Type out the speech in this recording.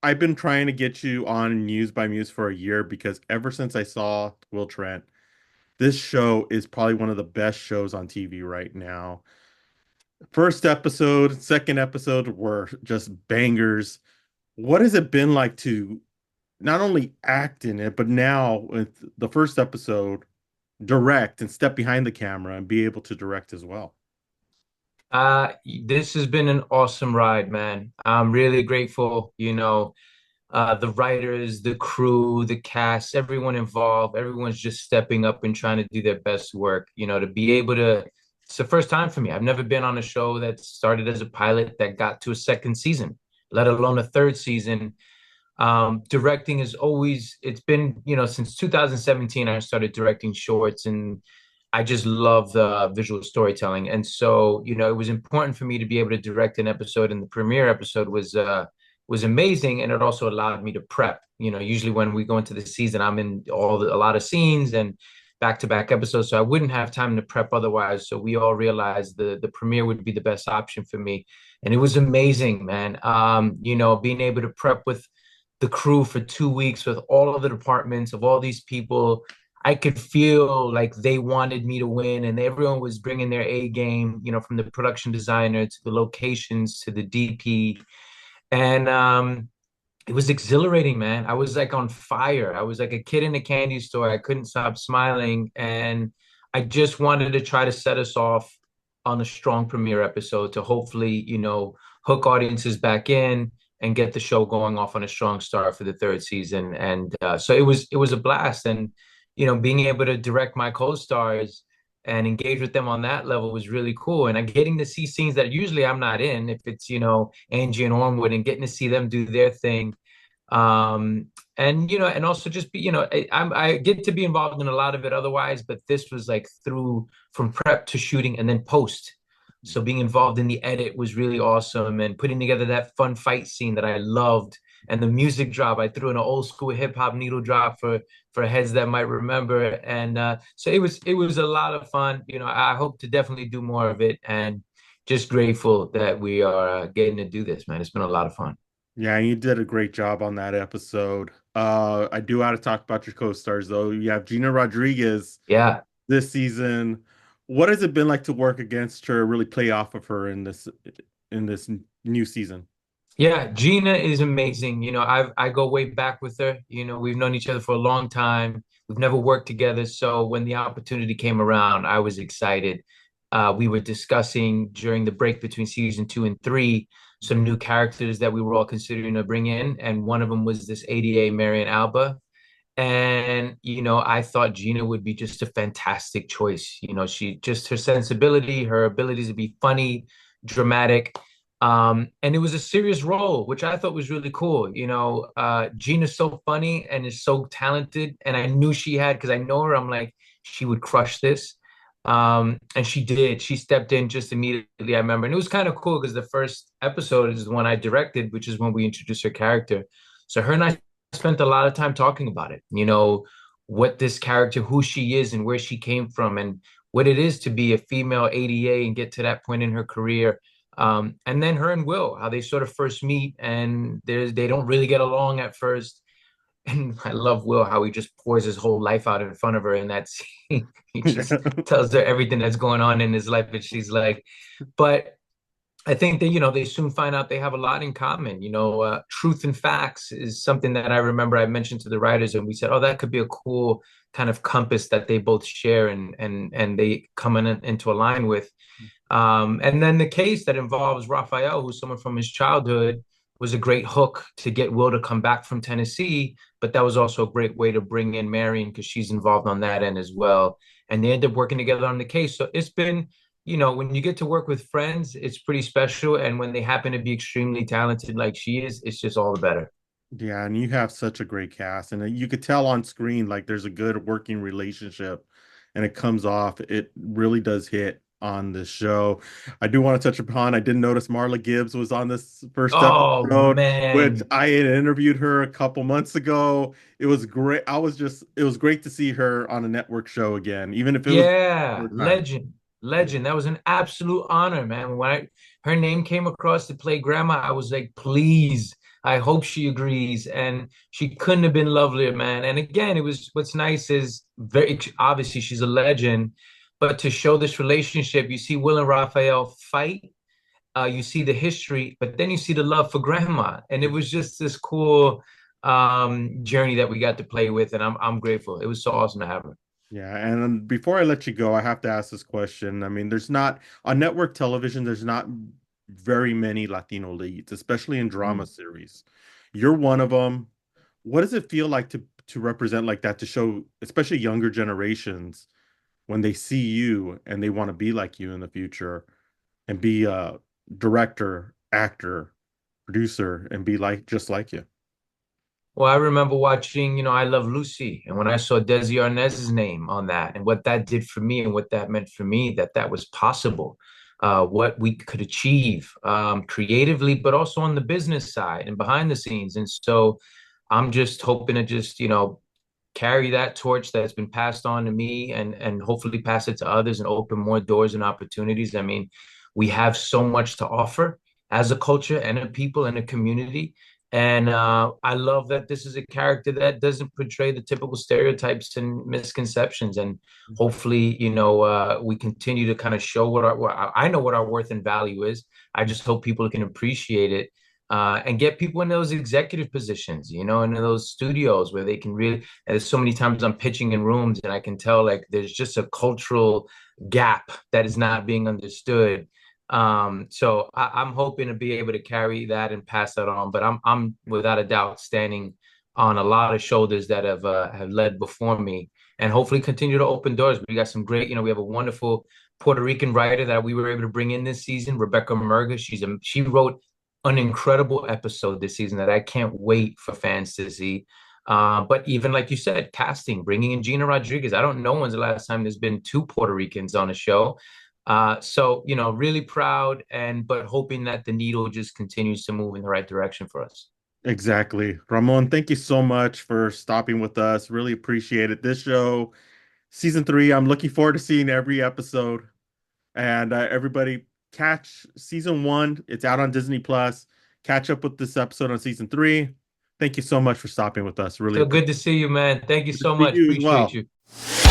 I've been trying to get you on Muse by Muse for a year because ever since I saw Will Trent, this show is probably one of the best shows on TV right now. First episode, second episode were just bangers. What has it been like to not only act in it, but now with the first episode, direct and step behind the camera and be able to direct as well? This has been an awesome ride, man. I'm really grateful, the writers, the crew, the cast, everyone involved, everyone's just stepping up and trying to do their best work, to be able to, it's the first time for me. I've never been on a show that started as a pilot that got to a second season, let alone a third season. Directing is always, it's been, since 2017, I started directing shorts and I just love the visual storytelling. And so, it was important for me to be able to direct an episode, and the premiere episode was amazing. And it also allowed me to prep. Usually when we go into the season, I'm in a lot of scenes and back-to-back episodes. So I wouldn't have time to prep otherwise. So we all realized the premiere would be the best option for me. And it was amazing, man. Being able to prep with the crew for 2 weeks with all of the departments of all these people. I could feel like they wanted me to win, and everyone was bringing their A game, from the production designer to the locations to the DP. And it was exhilarating, man. I was like on fire. I was like a kid in a candy store. I couldn't stop smiling. And I just wanted to try to set us off on a strong premiere episode to hopefully, hook audiences back in and get the show going off on a strong start for the third season. And so it was a blast. And, being able to direct my co-stars and engage with them on that level was really cool. And I'm getting to see scenes that usually I'm not in, if it's, Angie and Ormewood, and getting to see them do their thing. And and also just be, I get to be involved in a lot of it otherwise, but this was like through from prep to shooting and then post. So being involved in the edit was really awesome, and putting together that fun fight scene that I loved, and the music drop. I threw in an old school hip hop needle drop for heads that might remember. And so it was a lot of fun. I hope to definitely do more of it, and just grateful that we are getting to do this, man. It's been a lot of fun. Yeah, you did a great job on that episode. I do want to talk about your co-stars though. You have Gina Rodríguez Yeah. this season. What has it been like to work against her, really play off of her in this new season? Yeah, Gina is amazing. I go way back with her. We've known each other for a long time. We've never worked together. So when the opportunity came around, I was excited. We were discussing during the break between season 2 and 3 some new characters that we were all considering to bring in. And one of them was this ADA Marion Alba. And, I thought Gina would be just a fantastic choice. She just her sensibility, her ability to be funny, dramatic. And it was a serious role, which I thought was really cool. Gina's so funny and is so talented. And I knew she had, because I know her, I'm like, she would crush this. And she did. She stepped in just immediately, I remember. And it was kind of cool because the first episode is the one I directed, which is when we introduced her character. So her and I spent a lot of time talking about it, what this character, who she is and where she came from, and what it is to be a female ADA and get to that point in her career. And then her and Will, how they sort of first meet, and they don't really get along at first. And I love Will, how he just pours his whole life out in front of her in that scene. He just tells her everything that's going on in his life, and she's like, but I think that, they soon find out they have a lot in common. Truth and facts is something that I remember I mentioned to the writers, and we said, oh, that could be a cool kind of compass that they both share, and they come into a line with. And then the case that involves Raphael, who's someone from his childhood, was a great hook to get Will to come back from Tennessee. But that was also a great way to bring in Marion, because she's involved on that end as well. And they end up working together on the case. So it's been, when you get to work with friends, it's pretty special. And when they happen to be extremely talented like she is, it's just all the better. Yeah, and you have such a great cast, and you could tell on screen like there's a good working relationship, and it comes off. It really does hit on this show. I do want to touch upon. I didn't notice Marla Gibbs was on this first Oh, episode, which man. I had interviewed her a couple months ago. It was great. It was great to see her on a network show again, even if it was Yeah, for time. legend, Yeah. legend. That was an absolute honor, man. When her name came across to play Grandma, I was like, please, I hope she agrees. And she couldn't have been lovelier, man. And again, it was what's nice is very obviously she's a legend, but to show this relationship, you see Will and Raphael fight, you see the history, but then you see the love for grandma. And it was just this cool journey that we got to play with, and I'm grateful. It was so awesome to have her. Yeah, and before I let you go, I have to ask this question. I mean, there's not on network television, there's not very many Latino leads, especially in drama Mm. series. You're one of them. What does it feel like to represent like that, to show especially younger generations when they see you and they want to be like you in the future and be a director, actor, producer, and be like just like you? Well, I remember watching, I Love Lucy, and when I saw Desi Arnaz's name on that, and what that did for me, and what that meant for me, that that was possible, what we could achieve creatively, but also on the business side and behind the scenes. And so, I'm just hoping to just, carry that torch that's been passed on to me, and hopefully pass it to others and open more doors and opportunities. I mean, we have so much to offer as a culture and a people and a community. And I love that this is a character that doesn't portray the typical stereotypes and misconceptions. And hopefully, we continue to kind of show I know what our worth and value is. I just hope people can appreciate it, and get people in those executive positions, in those studios where they can really. And there's so many times I'm pitching in rooms and I can tell like there's just a cultural gap that is not being understood. So I'm hoping to be able to carry that and pass that on. But I'm without a doubt standing on a lot of shoulders that have led before me, and hopefully continue to open doors. We got some great, we have a wonderful Puerto Rican writer that we were able to bring in this season, Rebecca Merga. She wrote an incredible episode this season that I can't wait for fans to see. But even like you said, casting, bringing in Gina Rodríguez. I don't know when's the last time there's been two Puerto Ricans on a show. So, really proud, but hoping that the needle just continues to move in the right direction for us. Exactly. Ramon, thank you so much for stopping with us. Really appreciate it. This show, season three, I'm looking forward to seeing every episode. And everybody, catch season one. It's out on Disney Plus. Catch up with this episode on season three. Thank you so much for stopping with us. Really So good appreciate to see you, man. Thank you it. so See much. you as Appreciate well. you.